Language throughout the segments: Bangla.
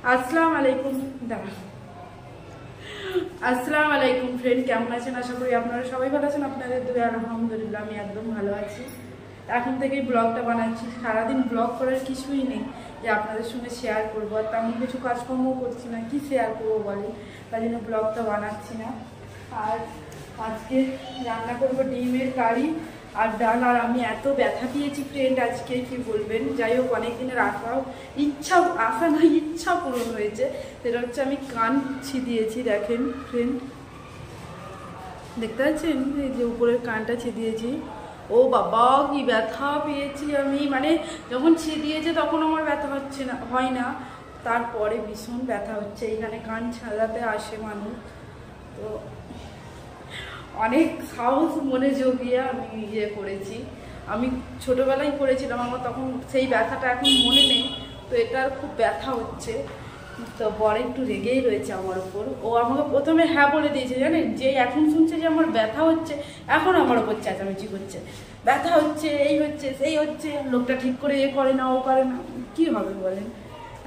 আসসালামু আলাইকুম আসসালামু আলাইকুম ফ্রেন্ড, কেমন আছেন? আশা করি আপনারা সবাই ভালো আছেন। আপনাদের দুই আলহামদুলিল্লাহ আমি একদম ভালো আছি। এখন থেকেই ব্লগটা বানাচ্ছি। সারাদিন ব্লগ করার কিছুই নেই যে আপনাদের সঙ্গে শেয়ার করবো, আর তেমন কিছু কাজকর্মও করছি না, কি শেয়ার করবো বলে, তাই জন্য ব্লগটা বানাচ্ছি না। আর আজকে রান্না করবো ডিমের কারি আর ডাল। আর আমি এত ব্যথা পেয়েছি ফ্রেন্ড আজকে, কি বলবেন। যাই হোক, অনেকদিনের ইচ্ছা পূরণ হয়েছে। সেটা হচ্ছে আমি কান ছিদিয়েছি, দেখেন ফ্রেন্ড, দেখতে পাচ্ছেন এই যে উপরের কানটা ছিদিয়েছি। ও বাবা, কি ব্যথা পেয়েছি আমি, মানে যখন ছিদিয়েছে তখন আমার ব্যথা হচ্ছে না, হয় না, তারপরে ভীষণ ব্যথা হচ্ছে। এইখানে কান ছাড়াতে আসে মানুষ, তো অনেক সাহস মনে জগিয়ে আমি ইয়ে করেছি। আমি ছোটোবেলায় করেছিলাম, আমার তখন সেই ব্যথাটা এখন মনে নেই, তো এটার খুব ব্যথা হচ্ছে। তো বড় একটু রেগেই রয়েছে আমার উপর। ও আমাকে প্রথমে হ্যাঁ বলে দিয়েছে, জানেন, যে এখন শুনছে যে আমার ব্যথা হচ্ছে, এখন আমার ওপর চেঁচামেচি করছে, ব্যথা হচ্ছে, এই হচ্ছে, সেই হচ্ছে, লোকটা ঠিক করে এ করে না, ও করে না। কী হবে বলেন,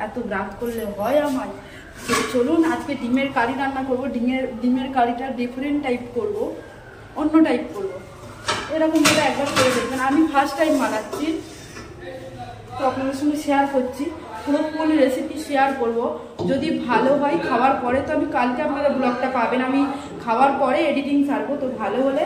এত রাত করলে হয় আমার? চলুন আজকে ডিমের কারি রান্না করবো। ডিমের কারিটা ডিফারেন্ট টাইপ করব, অন্য টাইপ করব। এরকম করে একবার করে দেখবেন। আমি ফার্স্ট টাইম বানাচ্ছি, তো আপনাদের সঙ্গে শেয়ার করছি, পুরো ফুল রেসিপি শেয়ার করব। যদি ভালো হয় খাওয়ার পরে, তো আমি কালকে আপনারা ব্লগটা পাবেন, আমি খাওয়ার পরে এডিটিং ছাড়বো। তো ভালো হলে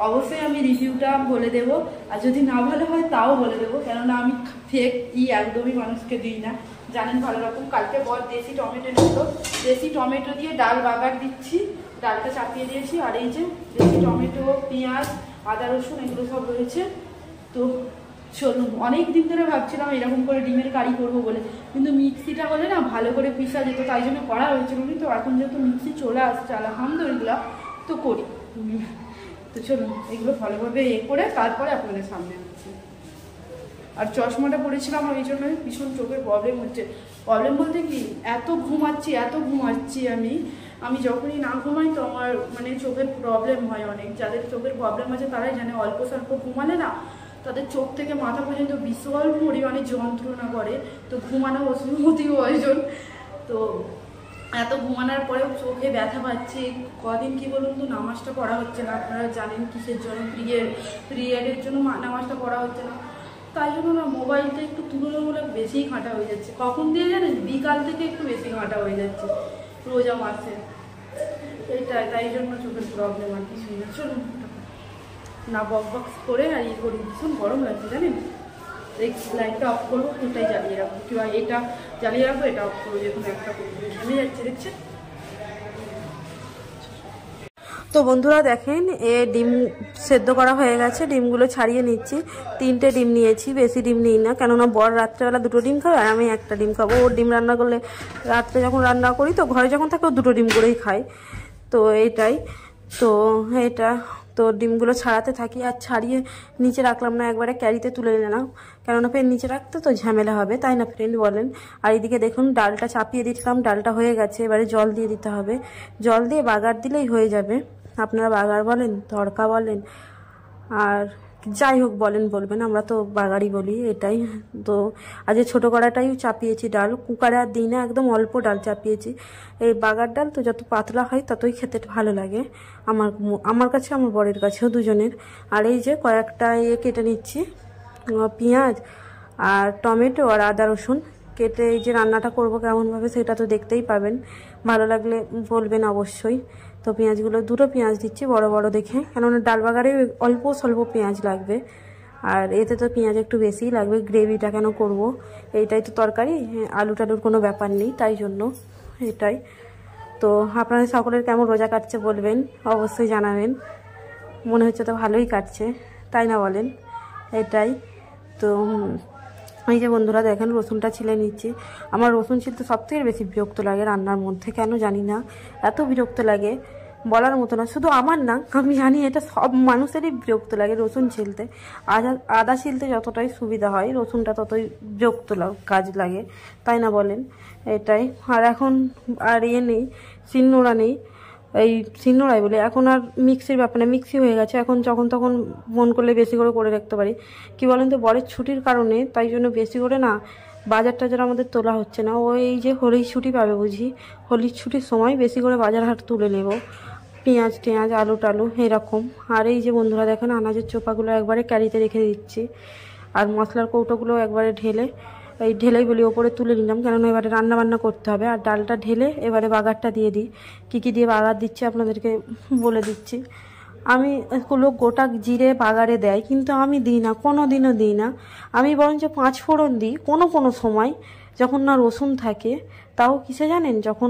অবশ্যই আমি রিভিউটা বলে দেব, আর যদি না ভালো হয় তাও বলে দেবো, কেননা আমি ফেক একদমই মানুষকে দিই না, জানেন ভালো রকম। কালকে বর দেশি টমেটো নিল, দেশি টমেটো দিয়ে ডাল বাগার দিচ্ছি, ডালটা চাপিয়ে দিয়েছি। আর এই যে দেশি টমেটো, পেঁয়াজ, আদা রসুন এগুলো সব রয়েছে। তো চলুন, অনেক দিন ধরে ভাবছিলাম এরকম করে ডিমের কারি করবো বলে, কিন্তু মিক্সিটা হলে না ভালো করে পিসা যেত, তাই জন্য করা হয়েছিল। তো এখন যেহেতু মিক্সি চলে আসছে আলহামদুলিল্লাহ, তো করি। তো চলুন এগুলো ভালোভাবে করে তারপরে আপনাদের সামনে আনছি। আর চশমাটা পড়েছিলাম, আর এই জন্য ভীষণ চোখের প্রবলেম হচ্ছে। প্রবলেম বলতে কি, এত ঘুমাচ্ছি আমি যখনই না ঘুমাই তো আমার মানে চোখের প্রবলেম হয় অনেক। যাদের চোখের প্রবলেম আছে তারাই জানে, অল্প স্বল্প ঘুমালে না তাদের চোখ থেকে মাথা পর্যন্ত বিশাল পরিমাণে যন্ত্রণা করে। তো ঘুমানো অতি প্রয়োজন। তো এত ঘুমানোর পরেও চোখে ব্যথা পাচ্ছে। কদিন কি বলুন তো, নামাজটা পড়া হচ্ছে না, আপনারা জানেন কিসের জন্য, পিরিয়ডের জন্য নামাজটা পড়া হচ্ছে না। তাই জন্য না মোবাইলটা একটু তুলনামূলক বেশিই ঘাঁটা হয়ে যাচ্ছে। কখন দিয়ে জানেন, বিকাল থেকে একটু বেশি ঘাঁটা হয়ে যাচ্ছে রোজা মাসে, এইটাই, তাই জন্য চোখের প্রবলেম, আর কিছুই না। চলুন না বক্স করে আর ইয়ে করি, ভীষণ গরম লাগছে জানেন। এই লাইটটা অফ করবো, এটাই জ্বালিয়ে রাখবো, কিংবা এটা জ্বালিয়ে রাখবো, এটা অফ করবো, যে কোনো একটা করবো। ঘেমে যাচ্ছে দেখছেন। তো বন্ধুরা দেখেন, ডিম সেদ্ধ করা হয়ে গেছে, ডিমগুলো ছাড়িয়ে নিচ্ছি। 3টে ডিম নিয়েছি, বেশি ডিম নিই না, কেননা বর রাত্রেবেলা 2টো ডিম খাবে আর আমি একটা ডিম খাবো। ওর ডিম রান্না করলে, রাত্রে যখন রান্না করি তো ঘরে যখন থাকে ও 2টো ডিম করেই খায়। তো এইটাই, তো এটা তো ডিমগুলো ছাড়াতে থাকি। আর ছাড়িয়ে নিচে রাখলাম না, একবারে ক্যারিতে তুলে নিলাম, কেননা ফের নিচে রাখতে তো ঝামেলা হবে, তাই না ফ্রেন্ড বলেন। আর এদিকে দেখুন ডালটা চাপিয়ে দিচ্ছিলাম, ডালটা হয়ে গেছে, এবারে জল দিয়ে দিতে হবে। জল দিয়ে বাগার দিলেই হয়ে যাবে। আপনারা বাগার বলেন, তড়কা বলেন, আর যাই হোক বলবেন, আমরা তো বাগারই বলি, এটাই। তো আজ ছোটো কড়াটাই চাপিয়েছি ডাল, কুকারে আর দিই না, একদম অল্প ডাল চাপিয়েছি। এই বাগার ডাল তো যত পাতলা হয় ততই খেতে ভালো লাগে আমার কাছে, আমার বরের কাছেও, দুজনের। আর এই যে কয়েকটা কেটে নিচ্ছি, পেঁয়াজ আর টমেটো আর আদা রসুন কেটে, এই যে রান্নাটা করবো কেমনভাবে সেটা তো দেখতেই পাবেন, ভালো লাগলে বলবেন অবশ্যই। তো পেঁয়াজগুলো 2টো পেঁয়াজ দিচ্ছি বড় বড় দেখে, কেননা ডাল বাগারে অল্প স্বল্প পেঁয়াজ লাগবে, আর এতে তো পেঁয়াজ একটু বেশিই লাগবে। গ্রেভিটা কেন করব, এইটাই তো তরকারি, আলু টালুর কোনো ব্যাপার নেই, তাই জন্য এটাই। তো আপনাদের সকলের কেমন রোজা কাটছে বলবেন, অবশ্যই জানাবেন। মনে হচ্ছে তো ভালোই কাটছে, তাই না বলেন, এটাই। তো এই যে বন্ধুরা দেখেন, রসুনটা ছিলে নিচ্ছি। আমার রসুন ছিলতে সবথেকে বেশি বিরক্ত লাগে রান্নার মধ্যে, কেন জানি না, এত বিরক্ত লাগে বলার মতো না। শুধু আমার না, আমি জানি এটা সব মানুষেরই বিরক্ত লাগে রসুন ছিলতে। আদা ছিলতে যতটাই সুবিধা হয়, রসুনটা ততই বিরক্ত কাজ লাগে, তাই না বলেন, এটাই। আর এখন আর নেই, শিলনোড়া নেই, এই শিলনোড়াই বলে, এখন আর মিক্সির ব্যাপার না, মিক্সি হয়ে গেছে। এখন যখন তখন মন করলে বেশি করে রাখতে পারি। কি বলেন তো, বরের ছুটির কারণে, তাই জন্য বেশি করে না বাজার টাজার আমাদের তোলা হচ্ছে না, ওই যে হোলির ছুটি পাবে বুঝি, হোলির ছুটির সময় বেশি করে বাজার হাট তুলে নেব, পেঁয়াজ টেঁয়াজ আলু টালু এরকম। আর এই যে বন্ধুরা দেখেন আনাজের চোপাগুলো একবারে ক্যারিতে রেখে দিচ্ছি, আর মশলার কৌটোগুলো একবারে ঢেলেই বলি ওপরে তুলে নিলাম, কেননা এবারে রান্না বান্না করতে হবে। আর ডালটা ঢেলে এবারে বাগারটা দিয়ে দিই। কী দিয়ে বাগার দিচ্ছি আপনাদেরকে বলে দিচ্ছি। আমি লোক গোটা জিরে বাগারে দেয়, কিন্তু আমি দিই না, কোনো দিনও দিই না। আমি বরঞ্চ 5 ফোড়ন দিই কোনো সময়, যখন না রসুন থাকে। তাও কিসে জানেন, যখন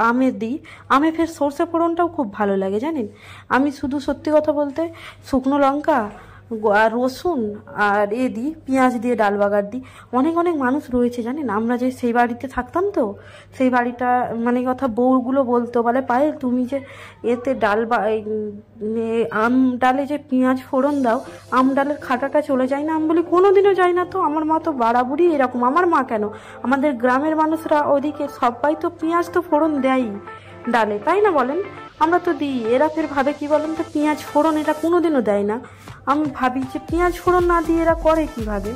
আমে দিই, আমে ফের সর্ষে ফোড়নটাও খুব ভালো লাগে জানেন। আমি শুধু সত্যি কথা বলতে শুকনো লঙ্কা আর রসুন আর দিই, পেঁয়াজ দিয়ে ডাল বাগার দিই। অনেক মানুষ রয়েছে জানেন, আমরা যে সেই বাড়িতে থাকতাম, তো সেই বাড়িটা মানে কথা বউগুলো বলতো, বলে পায়েল তুমি যে এতে আম ডালে যে পেঁয়াজ ফোড়ন দাও, আম ডালের খাটাটা চলে যায় না? আমি বলি কোনোদিনও যায় না তো, আমার মা তো বাড়াবুড়ি এরকম। আমার মা কেন, আমাদের গ্রামের মানুষরা ওদিকে সবাই তো পেঁয়াজ তো ফোড়ন দেয়ই ডালে, তাই না বলেন? আমরা তো দিই। এরা ফের ভাবে কি বলেন তো, পেঁয়াজ ফোড়ন এটা কোনোদিনও দেয় না। আমি ভাবি যে পেঁয়াজ ফোড়ন না দিয়ে এরা করে কীভাবে।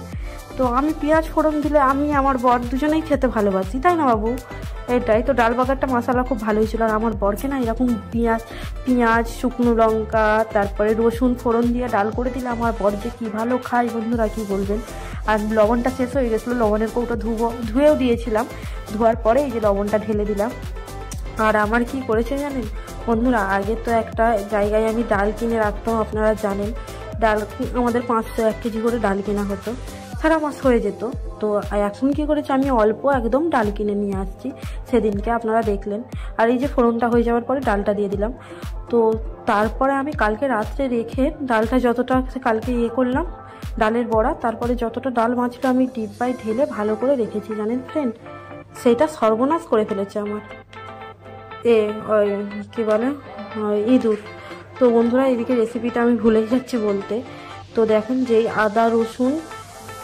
তো আমি পেঁয়াজ ফোড়ন দিলে আমি আমার বর দুজনেই খেতে ভালোবাসি, তাই না বাবু? এটাই তো, ডাল বাগারটা মশলা খুব ভালোই ছিল। আর আমার বরকে না এরকম পেঁয়াজ শুকনো লঙ্কা তারপরে রসুন ফোড়ন দিয়ে ডাল করে দিলে আমার বর যে কী ভালো খায় বন্ধুরা, কী বলবেন। আর লবণটা শেষ হয়ে গেছিলো, লবণের কৌটা ধুয়েও দিয়েছিলাম, ধোয়ার পরে এই যে লবণটা ঢেলে দিলাম। আর আমার কি করেছে জানেন বন্ধুরা, আগে তো একটা জায়গায় আমি ডাল কিনে রাখতাম, আপনারা জানেন। ডাল আমাদের 501 কেজি করে ডাল কেনা হতো, সারা মাস হয়ে যেত। তো এখন কি করেছে, আমি অল্প একদম ডাল কিনে নিয়ে আসছি, সেদিনকে আপনারা দেখলেন। আর এই যে ফোড়নটা হয়ে যাওয়ার পরে ডালটা দিয়ে দিলাম। তো তারপরে আমি কালকে রাত্রে রেখে ডালটা যতটা কালকে করলাম ডালের বড়া, তারপরে যতটা ডাল বাঁচলো আমি ডিব্বায় ঢেলে ভালো করে রেখেছি জানেন ফ্রেন্ড। সেইটা সর্বনাশ করে ফেলেছে আমার কি বলে ইঁদুর। তো বন্ধুরা এদিকে রেসিপিটা আমি ভুলে যাচ্ছি বলতে। তো দেখেন যেই আদা রসুন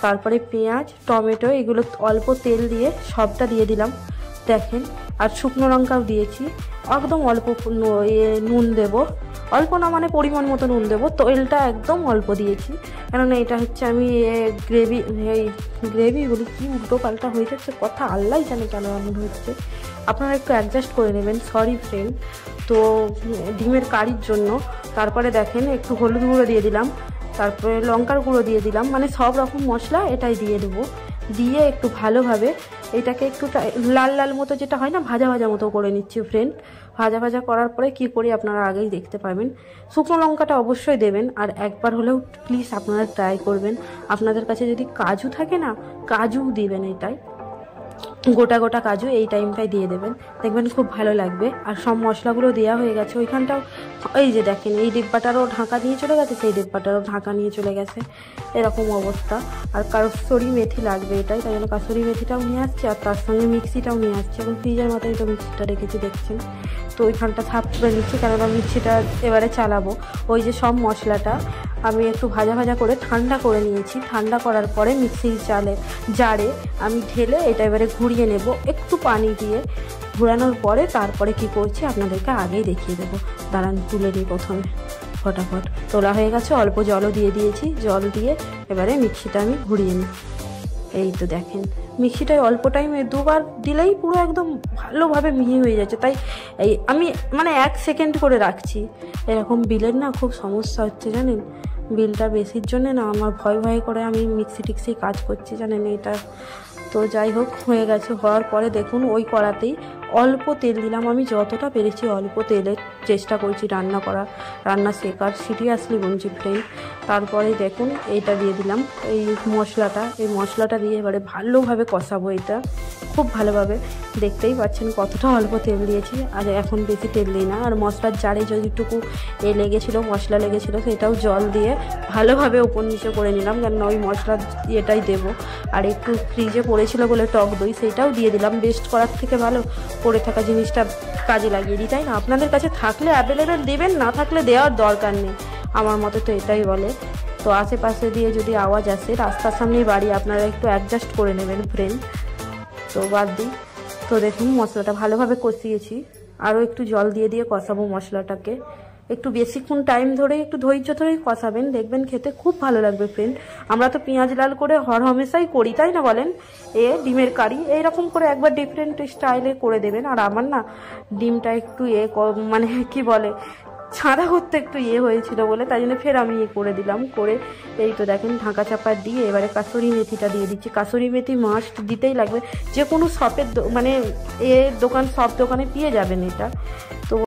তারপরে পেঁয়াজ টমেটো এগুলো অল্প তেল দিয়ে সবটা দিয়ে দিলাম দেখেন। আর শুকনো লঙ্কাও দিয়েছি, একদম অল্প নুন দেব, অল্প না মানে পরিমাণ মতো নুন দেবো। তেলটা একদম অল্প দিয়েছি, কেননা এটা হচ্ছে আমি গ্রেভি বলি, কি উল্টো পাল্টা হয়ে যাচ্ছে কথা, আল্লাহ জানে কেন এমন হচ্ছে। আপনারা একটু অ্যাডজাস্ট করে নেবেন, সরি ফ্রেন্ড। তো ডিমের কারির জন্য তারপরে দেখেন একটু হলুদ গুঁড়ো দিয়ে দিলাম, তারপরে লঙ্কার গুঁড়ো দিয়ে দিলাম, মানে সব রকম মশলা এটাই দিয়ে দেবো। দিয়ে একটু ভালোভাবে এটাকে একটু লাল লাল মতো যেটা হয় না, ভাজা ভাজা মতো করে নিচ্ছি ফ্রেন্ড। ভাজা করার পরে কি করি আপনারা আগেই দেখতে পাবেন। শুকনো লঙ্কাটা অবশ্যই দেবেন, আর একবার হলেও প্লিজ আপনারা ট্রাই করবেন। আপনাদের কাছে যদি কাজু থাকে না, কাজু দিবেন, এটাই গোটা কাজু এই টাইমটাই দিয়ে দেবেন, দেখবেন খুব ভালো লাগবে। আর সব মশলাগুলো দেওয়া হয়ে গেছে, ওইখানটাও এই যে দেখেন এই ডিব্বাটারও ঢাকা নিয়ে চলে গেছে, সেই ডিব্বাটারও ঢাকা নিয়ে চলে গেছে, এরকম অবস্থা। আর কাসুরি মেথি লাগবে এটাই, তাই জন্য কাসুরি মেথিটাও নিয়ে আসছি, আর তার সঙ্গে মিক্সিটাও নিয়ে আসছি। এখন ফ্রিজের মাথায় তো মিক্সিটা রেখেছি দেখছেন। তো ওইখানটা সাফ করে নিচ্ছি, কেননা মিক্সিটা এবারে চালাবো। ওই যে সব মশলাটা আমি একটু ভাজা করে ঠান্ডা করে নিয়েছি, ঠান্ডা করার পরে মিক্সির জারে আমি ঢেলে এটা এবারে ঘুরিয়ে নেব একটু পানি দিয়ে। ঘোরানোর পরে তারপরে কি করছি আপনাদেরকে আগেই দেখিয়ে দেবো। দাঁড়ান তুলে নিই প্রথমে, ফটাফট তোলা হয়ে গেছে, অল্প জলও দিয়ে দিয়েছি, জল দিয়ে এবারে মিক্সিটা আমি ঘুরিয়ে নিই। এই তো দেখেন মিক্সিটায় অল্প টাইমে 2 বার দিলেই পুরো একদম ভালোভাবে মিহি হয়ে যাচ্ছে। তাই এই আমি মানে 1 সেকেন্ড করে রাখছি। এরকম বিলের না খুব সমস্যা হচ্ছে জানেন, বিলটা বেশির জন্যে না আমার ভয় করে আমি মিক্সি কাজ করছি জানেন এটা। তো যাই হোক হয়ে গেছে, হওয়ার পরে দেখুন ওই কড়াতেই অল্প তেল দিলাম, আমি যতটা পেরেছি অল্প তেলে চেষ্টা করছি রান্না শেখার, সিরিয়াসলি বলছি ফ্রেন্ড। তারপরে দেখুন এইটা দিয়ে দিলাম, এই মশলাটা দিয়ে এবারে ভালোভাবে কষাবো এটা খুব ভালোভাবে। দেখতেই পাচ্ছেন কতটা অল্প তেল দিয়েছি, আর এখন বেশি তেল দিই না। আর মশলার জারে যতটুকু মশলা লেগেছিলো সেটাও জল দিয়ে ভালোভাবে উপর নিচে করে নিলাম, কেন ওই মশলা এটাই দেবো। আর একটু ফ্রিজে পড়েছিল বলে টক দই, সেইটাও দিয়ে দিলাম। বেস্ট করার থেকে ভালো পড়ে থাকা জিনিসটা কাজে লাগিয়ে দিই, তাই না? আপনাদের কাছে থাকলে অ্যাভেলেবেল দেবেন, না থাকলে দেওয়ার দরকার নেই, আমার মতে তো এটাই বলে। তো আশেপাশে দিয়ে যদি আওয়াজ আসে, রাস্তার সামনেই বাড়ি, আপনারা একটু অ্যাডজাস্ট করে নেবেন ফ্রেন্ড। তো বাদ দিই। তো দেখুন মশলাটা ভালোভাবে কষিয়েছি, আরও একটু জল দিয়ে কষাবো মশলাটাকে। একটু বেশিক্ষণ টাইম ধরে একটু ধৈর্য ধরেই কষাবেন, দেখবেন খেতে খুব ভালো লাগবে ফ্রেন্ড। আমরা তো পেঁয়াজ লাল করে হরহামেশাই করি, তাই না বলেন? ডিমের কারি এইরকম করে একবার ডিফারেন্ট স্টাইলে করে দেবেন। আর আমার না ডিমটা একটু মানে কি বলে ছাড়া করতে একটু হয়েছিল বলে, তাই জন্য ফের আমি করে দিলাম। করে এই তো দেখেন ঢাকা চাপা দিয়ে এবারে কাসুরি মেথিটা দিয়ে দিচ্ছি। কাসুরি মেথি মাস্ট দিতেই লাগবে, যে কোনো শপের মানে দোকান, সব দোকানে পেয়ে যাবেন এটা। তো